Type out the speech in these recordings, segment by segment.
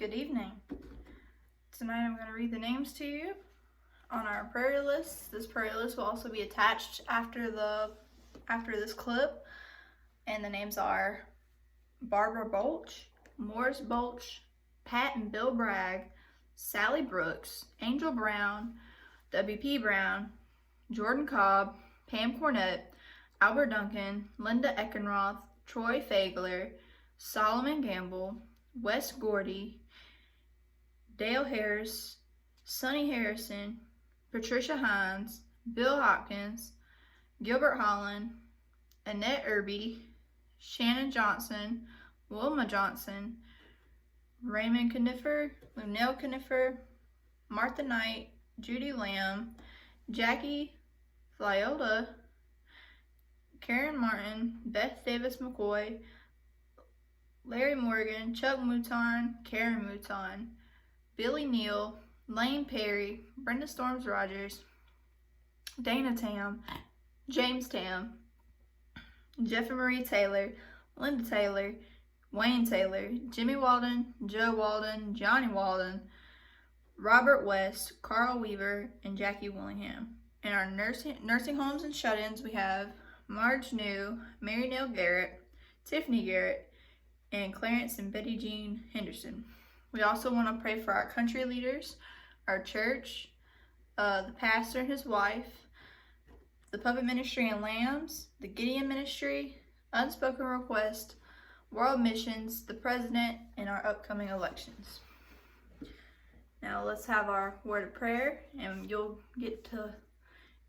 Good evening. Tonight I'm going to read the names to you on our prayer list. This prayer list will also be attached after this clip. And the names are Barbara Bolch, Morris Bolch, Pat and Bill Bragg, Sally Brooks, Angel Brown, W.P. Brown, Jordan Cobb, Pam Cornett, Albert Duncan, Linda Eckenroth, Troy Fagler, Solomon Gamble, Wes Gordy, Dale Harris, Sonny Harrison, Patricia Hines, Bill Hopkins, Gilbert Holland, Annette Irby, Shannon Johnson, Wilma Johnson, Raymond Knifer, Lunell Knifer, Martha Knight, Judy Lamb, Jackie Flyola, Karen Martin, Beth Davis McCoy, Larry Morgan, Chuck Mouton, Karen Mouton, Billy Neal, Lane Perry, Brenda Storms Rogers, Dana Tam, James Tam, Jeff and Marie Taylor, Linda Taylor, Wayne Taylor, Jimmy Walden, Joe Walden, Johnny Walden, Robert West, Carl Weaver, and Jackie Willingham. In our nursing homes and shut-ins, we have Marge New, Mary Nell Garrett, Tiffany Garrett, and Clarence and Betty Jean Henderson. We also want to pray for our country leaders, our church, the pastor and his wife, the Puppet Ministry and Lambs, the Gideon Ministry, Unspoken Request, World Missions, the President, and our upcoming elections. Now let's have our word of prayer, and you'll get to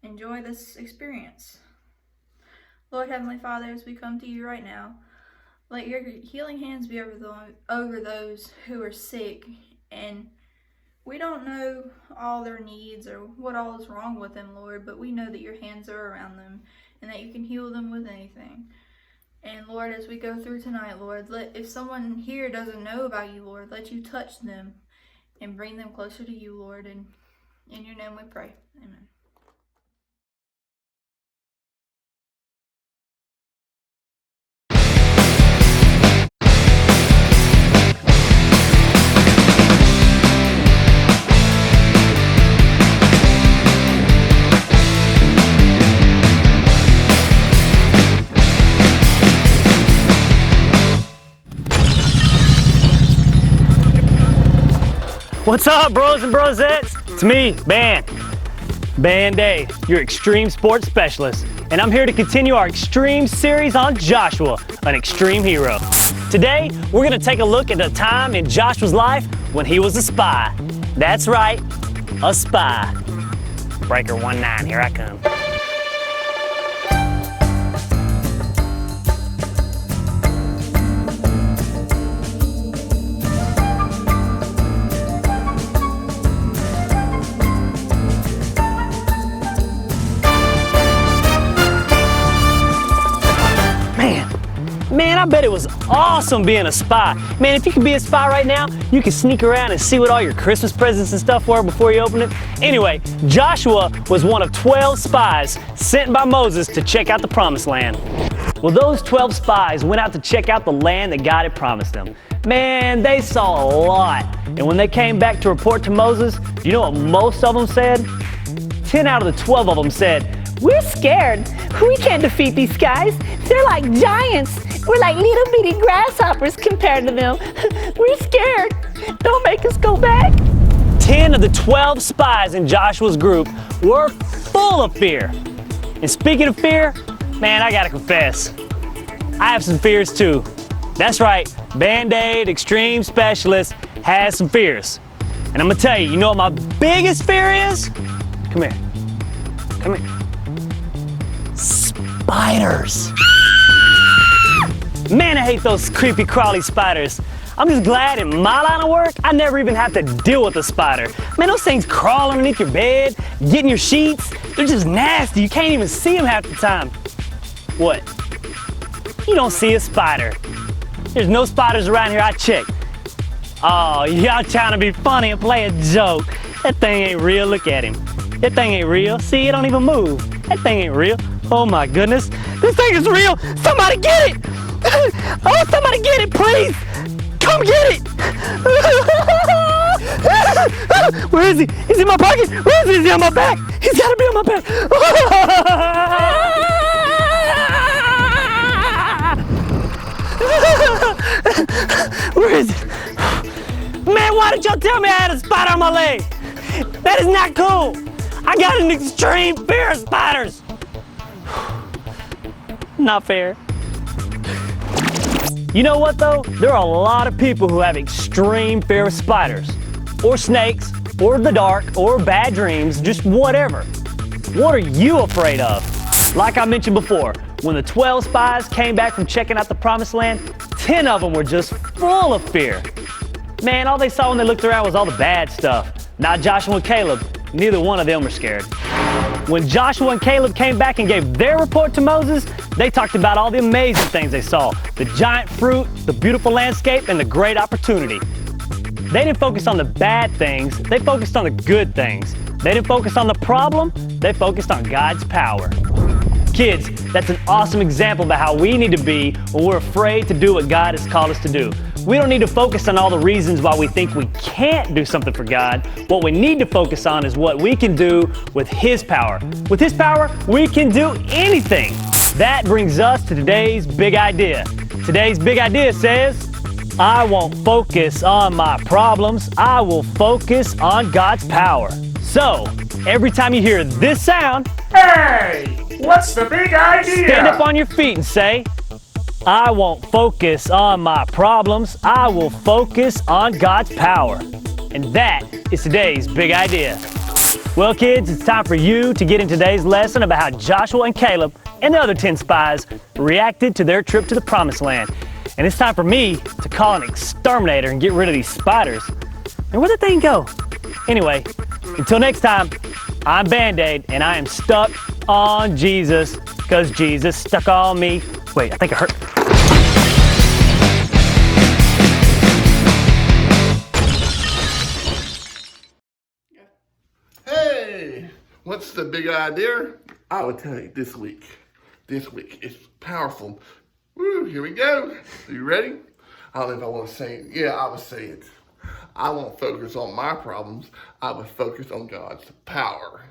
enjoy this experience. Lord Heavenly Father, as we come to you right now, let your healing hands be over those who are sick, and we don't know all their needs or what all is wrong with them, Lord, but we know that your hands are around them and that you can heal them with anything. And Lord, as we go through tonight, Lord, if someone here doesn't know about you, Lord, let you touch them and bring them closer to you, Lord, and in your name we pray. Amen. What's up, bros and brosettes? It's me, Band-Aid, your extreme sports specialist, and I'm here to continue our extreme series on Joshua, an extreme hero. Today, we're gonna take a look at the time in Joshua's life when he was a spy. That's right, a spy. Breaker 19, here I come. Man, I bet it was awesome being a spy. Man, if you could be a spy right now, you could sneak around and see what all your Christmas presents and stuff were before you open it. Anyway, Joshua was one of 12 spies sent by Moses to check out the Promised Land. Well, those 12 spies went out to check out the land that God had promised them. Man, they saw a lot. And when they came back to report to Moses, do you know what most of them said? 10 out of the 12 of them said, "We're scared. We can't defeat these guys. They're like giants. We're like little bitty grasshoppers compared to them. We're scared. Don't make us go back." 10 of the 12 spies in Joshua's group were full of fear. And speaking of fear, man, I gotta confess, I have some fears too. That's right, Band-Aid Extreme Specialist has some fears. And I'm gonna tell you, you know what my biggest fear is? Come here. Come here. Spiders. Man, I hate those creepy crawly spiders. I'm just glad in my line of work, I never even have to deal with a spider. Man, those things crawl underneath your bed, get in your sheets. They're just nasty. You can't even see them half the time. What? You don't see a spider. There's no spiders around here, I checked. Oh, y'all trying to be funny and play a joke. That thing ain't real, look at him. That thing ain't real. See, it don't even move. That thing ain't real. Oh my goodness, this thing is real. Somebody get it. Oh, somebody get it, please. Come get it! Where is he? He's in my pocket. Where is he? Is he on my back? He's got to be on my back. Where is he? Man, why did y'all tell me I had a spider on my leg? That is not cool. I got an extreme fear of spiders. Not fair. You know what though? There are a lot of people who have extreme fear of spiders, or snakes, or the dark, or bad dreams, just whatever. What are you afraid of? Like I mentioned before, when the 12 spies came back from checking out the Promised Land, 10 of them were just full of fear. Man, all they saw when they looked around was all the bad stuff. Not Joshua and Caleb. Neither one of them were scared. When Joshua and Caleb came back and gave their report to Moses, they talked about all the amazing things they saw. The giant fruit, the beautiful landscape, and the great opportunity. They didn't focus on the bad things, they focused on the good things. They didn't focus on the problem, they focused on God's power. Kids, that's an awesome example about how we need to be when we're afraid to do what God has called us to do. We don't need to focus on all the reasons why we think we can't do something for God. What we need to focus on is what we can do with His power. With His power, we can do anything. That brings us to today's big idea. Today's big idea says, I won't focus on my problems, I will focus on God's power. So, every time you hear this sound, Hey, what's the big idea? stand up on your feet and say, I won't focus on my problems, I will focus on God's power. And that is today's big idea. Well, kids, it's time for you to get in today's lesson about how Joshua and Caleb and the other 10 spies reacted to their trip to the Promised Land. And it's time for me to call an exterminator and get rid of these spiders. And where'd the thing go? Anyway, until next time, I'm Band-Aid and I am stuck on Jesus because Jesus stuck on me. Wait, I think it hurt. Hey, what's the big idea? I will tell you this week. This week is powerful. Woo, here we go. Are you ready? I don't know if I want to say it. Yeah, I will say it. I won't focus on my problems. I will focus on God's power.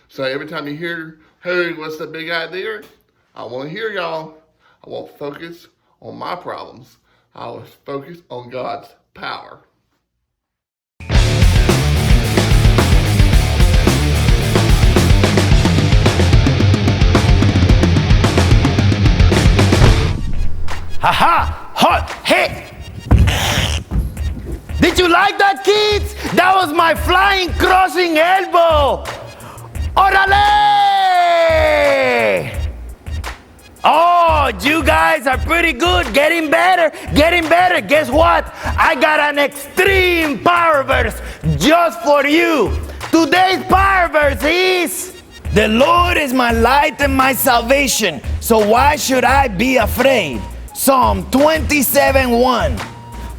So every time you hear, hey, what's the big idea? I want to hear y'all. I won't focus on my problems. I will focus on God's power. Haha! Hot! Hey! Did you like that, kids? That was my flying crossing elbow! Orale! Oh, you guys are pretty good. Getting better, getting better. Guess what? I got an extreme power verse just for you. Today's power verse is, the Lord is my light and my salvation, so why should I be afraid? Psalm 27:1.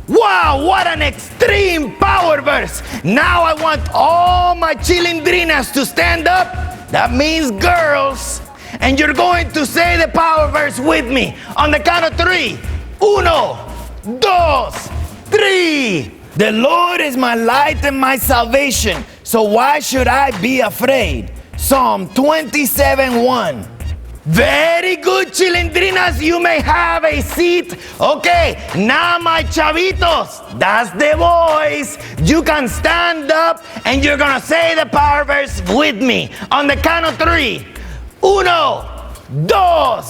Wow, what an extreme power verse. Now I want all my chilindrinas to stand up. That means girls. And you're going to say the power verse with me on the count of 3. 1, 2, 3. The Lord is my light and my salvation, so why should I be afraid? Psalm 27:1. Very good, chilindrinas. You may have a seat. Okay, now my chavitos, that's the boys. You can stand up and you're gonna say the power verse with me on the count of 3. 1, 2,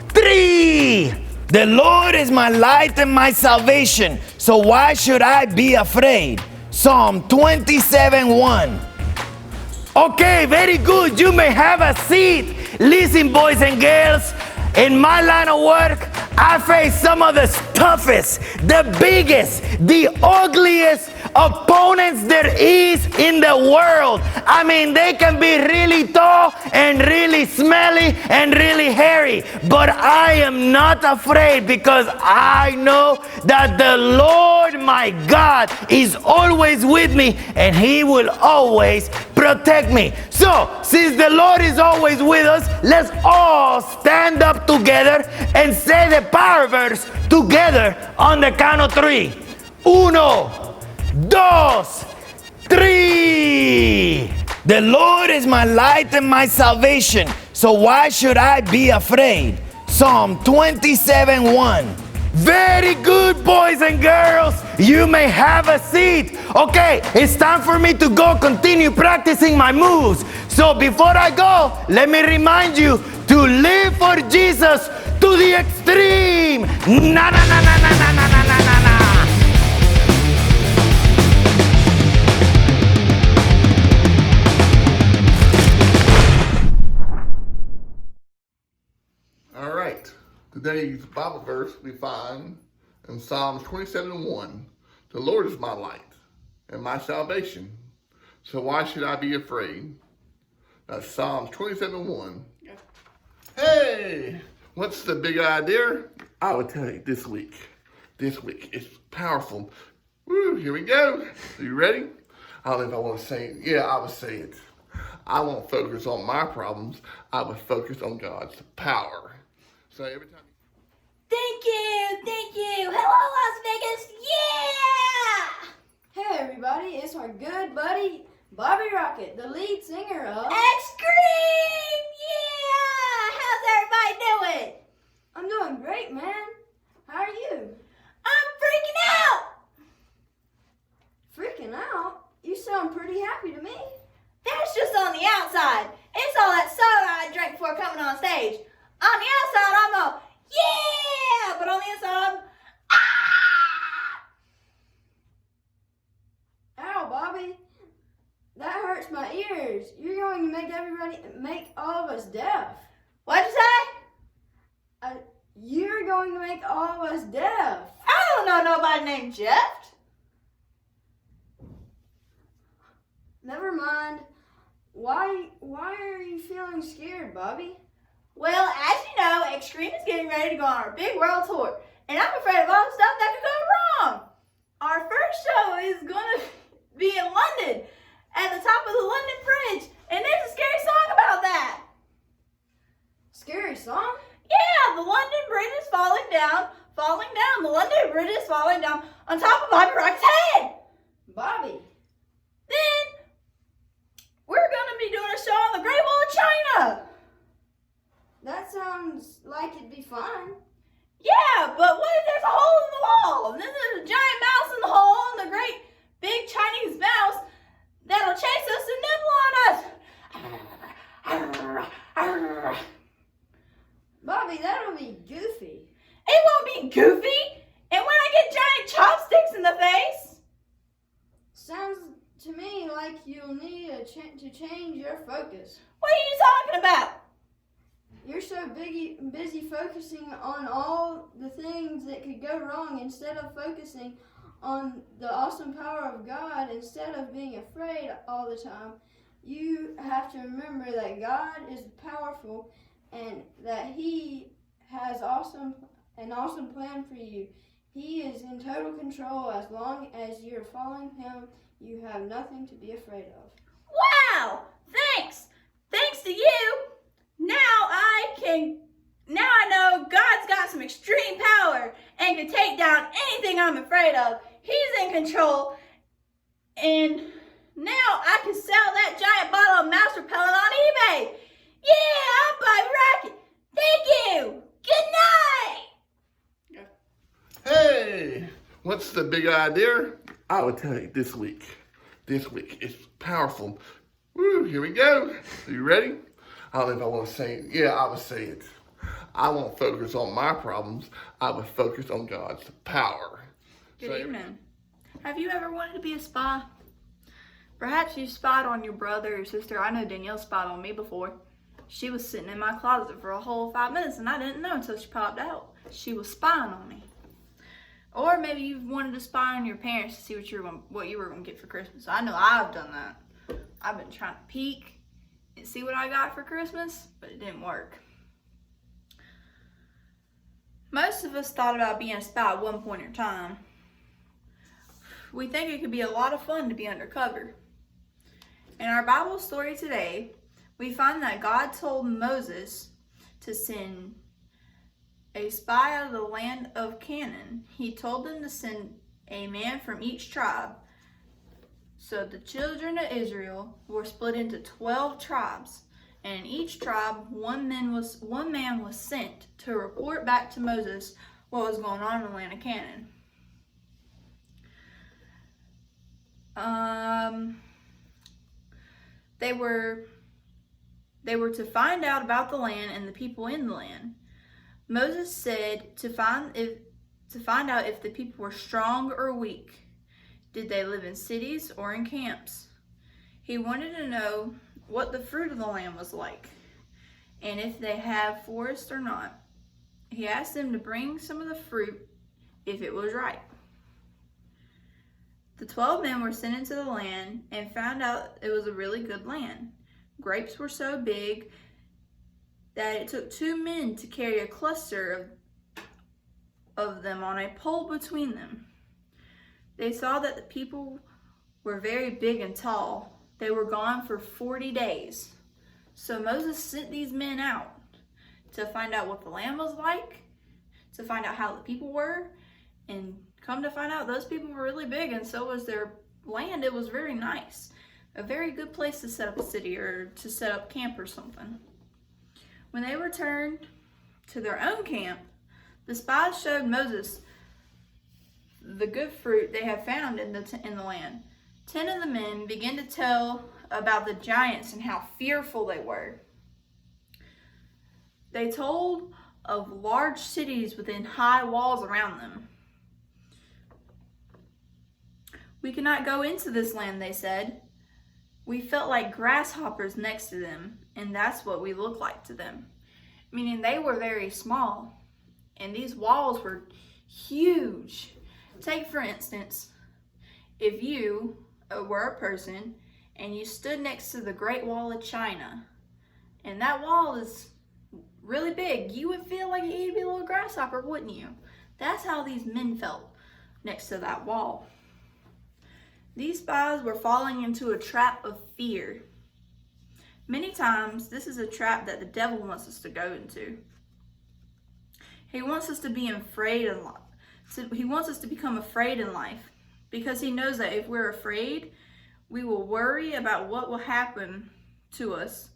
3. The Lord is my light and my salvation, so why should I be afraid? Psalm 27:1. Okay, very good. You may have a seat. Listen, boys and girls, in my line of work, I face some of the toughest, the biggest, the ugliest opponents there is in the world. I mean, they can be really tall and really smelly and really hairy, but I am not afraid because I know that the Lord my God is always with me and He will always protect me. So, since the Lord is always with us, let's all stand up together and say the power verse together on the count of 3. Uno, dos, three. The Lord is my light and my salvation, so why should I be afraid? Psalm 27:1. Very good, boys and girls. You may have a seat. Okay, it's time for me to go continue practicing my moves. So before I go, let me remind you to live for Jesus to the extreme. Na na na na na na na na na na. All right. Today's Bible verse we find in Psalms 27:1. The Lord is my light and my salvation, so why should I be afraid? That's Psalms 27:1. Hey, what's the big idea? I would tell you this week. This week it's powerful. Woo, here we go. Are you ready? I don't know if I want to say it. Yeah, I would say it. I won't focus on my problems. I would focus on God's power. So every time. Thank you. Hello, Las Vegas. Yeah! Hey everybody, it's our good buddy Bobby Rocket, the lead singer of X-Cream! Yeah! How's everybody doing? I'm doing great, man. How are you? I'm freaking out! Freaking out? You sound pretty happy to me. That's just on the outside. It's all that soda I drank before coming on stage. On the outside, I'm all, yeah! But on the inside, I'm, Ow, Bobby. That hurts my ears. You're going to make all of us deaf. what'd you say? You're going to make all of us deaf. I don't know nobody named Jeff. Never mind. Why are you feeling scared, Bobby? Well, as you know, X-Cream is getting ready to go on our big world tour, and I'm afraid of all the stuff that could go wrong. Our first show is going to be in London, at the top of the London Bridge, and there's a scary song about that. Scary song? Yeah, the London Bridge is falling down. The London Bridge is falling down on top of Bobby Rock's head. Bobby. Then, we're going to be doing a show on the Great Wall of China. That sounds like it'd be fun. Yeah, but what if there's a hole in the wall? And then there's a giant mouse in the hole and the great big Chinese mouse that'll chase us and nibble on us. Bobby, that'll be goofy. It won't be goofy. And when I get giant chopsticks in the face. Sounds to me like you'll need to change your focus. What are you talking about? You're so busy focusing on all the things that could go wrong instead of focusing on the awesome power of God. Instead of being afraid all the time, you have to remember that God is powerful and that He has an awesome plan for you. He is in total control. As long as you're following Him, you have nothing to be afraid of. Wow! Thanks! Thanks to you! Now I know God's got some extreme power and can take down anything I'm afraid of. He's in control. And now I can sell that giant bottle of mouse repellent on eBay. Yeah, I'm Bobby Rocket. Thank you. Good night. Hey, what's the big idea? I would tell you this week. This week it's powerful. Woo, here we go. Are you ready? I don't know if I want to say it. Yeah, I would say it. I won't focus on my problems. I would focus on God's power. Good evening. Have you ever wanted to be a spy? Perhaps you spied on your brother or sister. I know Danielle spied on me before. She was sitting in my closet for a whole 5 minutes and I didn't know until she popped out. She was spying on me. Or maybe you've wanted to spy on your parents to see what you were going to get for Christmas. I know I've done that. I've been trying to peek and see what I got for Christmas, but it didn't work. Most of us thought about being a spy at one point in time. We think it could be a lot of fun to be undercover. In our Bible story today, we find that God told Moses to send a spy out of the land of Canaan. He told them to send a man from each tribe. So the children of Israel were split into 12 tribes, and in each tribe, one man was sent to report back to Moses what was going on in the land of Canaan. They were to find out about the land and the people in the land. Moses said to find out if the people were strong or weak. Did they live in cities or in camps? He wanted to know what the fruit of the land was like, and if they have forests or not. He asked them to bring some of the fruit if it was ripe. The 12 men were sent into the land and found out it was a really good land. Grapes were so big that it took 2 men to carry a cluster of them on a pole between them. They saw that the people were very big and tall. They were gone for 40 days. So Moses sent these men out to find out what the land was like, to find out how the people were, and come to find out those people were really big, and so was their land. It was very nice. A very good place to set up a city or to set up camp or something. When they returned to their own camp, the spies showed Moses the good fruit they had found in the land. 10 of the men began to tell about the giants and how fearful they were. They told of large cities within high walls around them. We cannot go into this land, they said. We felt like grasshoppers next to them, and that's what we looked like to them. Meaning they were very small, and these walls were huge. Take, for instance, if you were a person and you stood next to the Great Wall of China, and that wall is really big, you would feel like you'd be a little grasshopper, wouldn't you? That's how these men felt next to that wall. These spies were falling into a trap of fear. Many times, this is a trap that the devil wants us to go into. He wants us to be afraid in life. He wants us to become afraid in life because he knows that if we're afraid, we will worry about what will happen to us.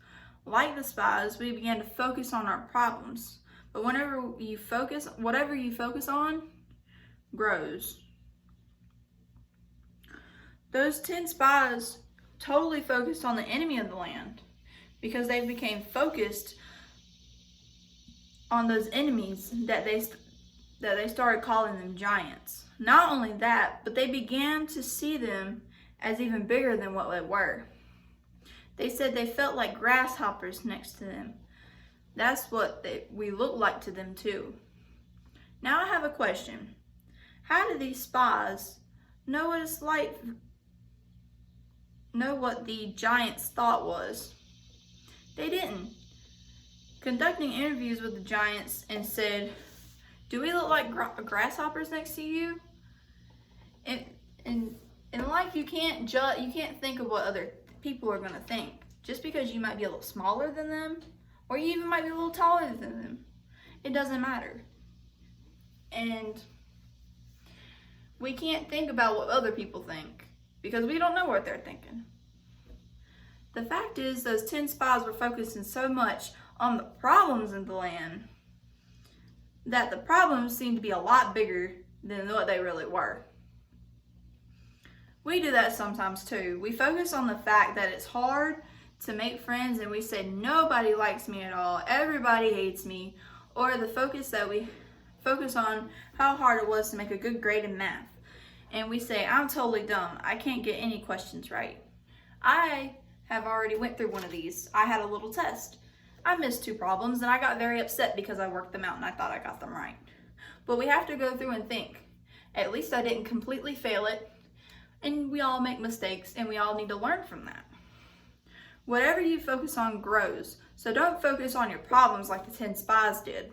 Like the spies, we began to focus on our problems. But whatever you focus on grows. Those 10 spies totally focused on the enemy of the land because they became focused on those enemies that they started calling them giants. Not only that, but they began to see them as even bigger than what they were. They said they felt like grasshoppers next to them. That's what we look like to them too. Now I have a question. How do these spies know what it's like, know what the giant's thought was? They didn't. Conducting interviews with the giants and said, do we look like grasshoppers next to you? And in life, you can't think of what other people are going to think. Just because you might be a little smaller than them, or you even might be a little taller than them, it doesn't matter. And we can't think about what other people think because we don't know what they're thinking. The fact is, those 10 spies were focusing so much on the problems in the land that the problems seemed to be a lot bigger than what they really were. We do that sometimes too. We focus on the fact that it's hard to make friends and we say nobody likes me at all, everybody hates me, or the focus that we focus on how hard it was to make a good grade in math. And we say, I'm totally dumb, I can't get any questions right. I have already went through one of these. I had a little test. I missed 2 problems and I got very upset because I worked them out and I thought I got them right. But we have to go through and think, at least I didn't completely fail it. And we all make mistakes and we all need to learn from that. Whatever you focus on grows. So don't focus on your problems like the 10 spies did.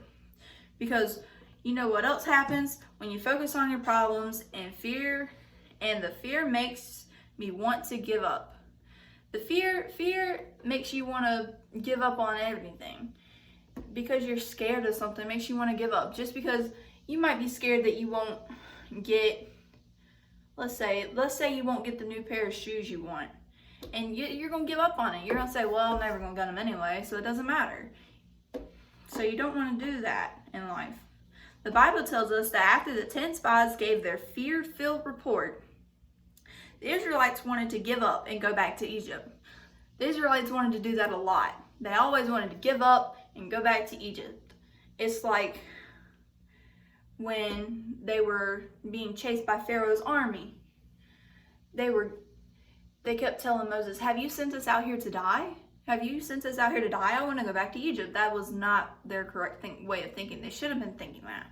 Because you know what else happens when you focus on your problems and the fear makes me want to give up. The fear makes you want to give up on everything. Because you're scared of something makes you want to give up. Just because you might be scared that you won't get let's say you won't get the new pair of shoes you want, and you're gonna give up on it. You're gonna say, well, I'm never gonna get them anyway, so it doesn't matter. So you don't want to do that in life. The Bible tells us that after the 10 spies gave their fear-filled report, the Israelites wanted to give up and go back to Egypt. The Israelites wanted to do that a lot. They always wanted to give up and go back to Egypt. It's like when they were being chased by Pharaoh's army. They kept telling Moses, have you sent us out here to die? Have you sent us out here to die? I want to go back to Egypt. That was not their correct way of thinking. They should have been thinking that.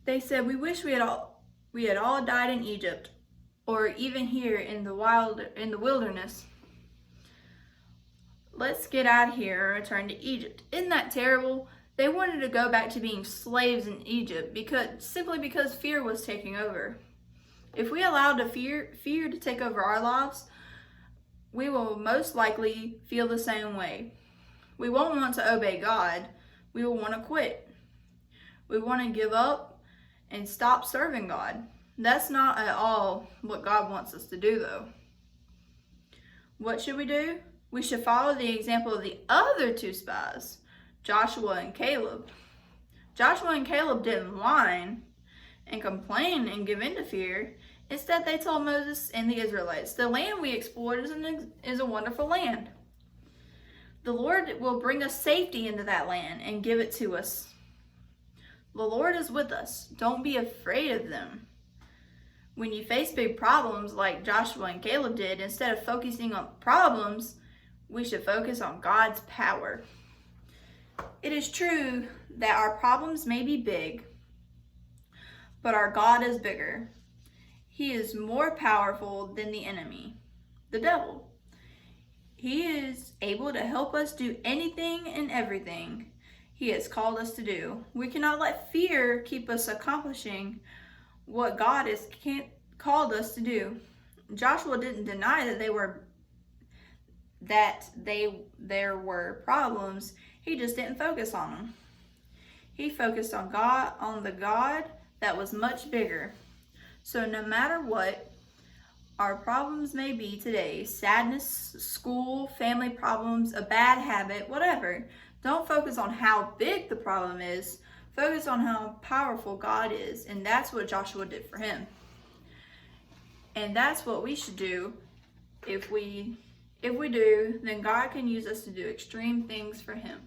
They said, we wish we had all died in Egypt, or even here in the wilderness. Let's get out here and return to Egypt. Isn't that terrible? They wanted to go back to being slaves in Egypt simply because fear was taking over. If we allowed the fear to take over our lives, we will most likely feel the same way. We won't want to obey God. We will want to quit. We want to give up and stop serving God. That's not at all what God wants us to do, though. What should we do? We should follow the example of the other 2 spies, Joshua and Caleb. Joshua and Caleb didn't whine and complain and give in to fear. Instead, they told Moses and the Israelites, the land we explored is a wonderful land. The Lord will bring us safety into that land and give it to us. The Lord is with us. Don't be afraid of them. When you face big problems like Joshua and Caleb did, instead of focusing on problems, we should focus on God's power. It is true that our problems may be big, but our God is bigger. He is more powerful than the enemy, the devil. He is able to help us do anything and everything He has called us to do. We cannot let fear keep us accomplishing what God has called us to do. Joshua didn't deny that there were problems. He just didn't focus on them. He focused on the God that was much bigger. So no matter what our problems may be today, sadness, school, family problems, a bad habit, whatever, don't focus on how big the problem is. Focus on how powerful God is. And that's what Joshua did for him. And that's what we should do. If we do, then God can use us to do extreme things for Him.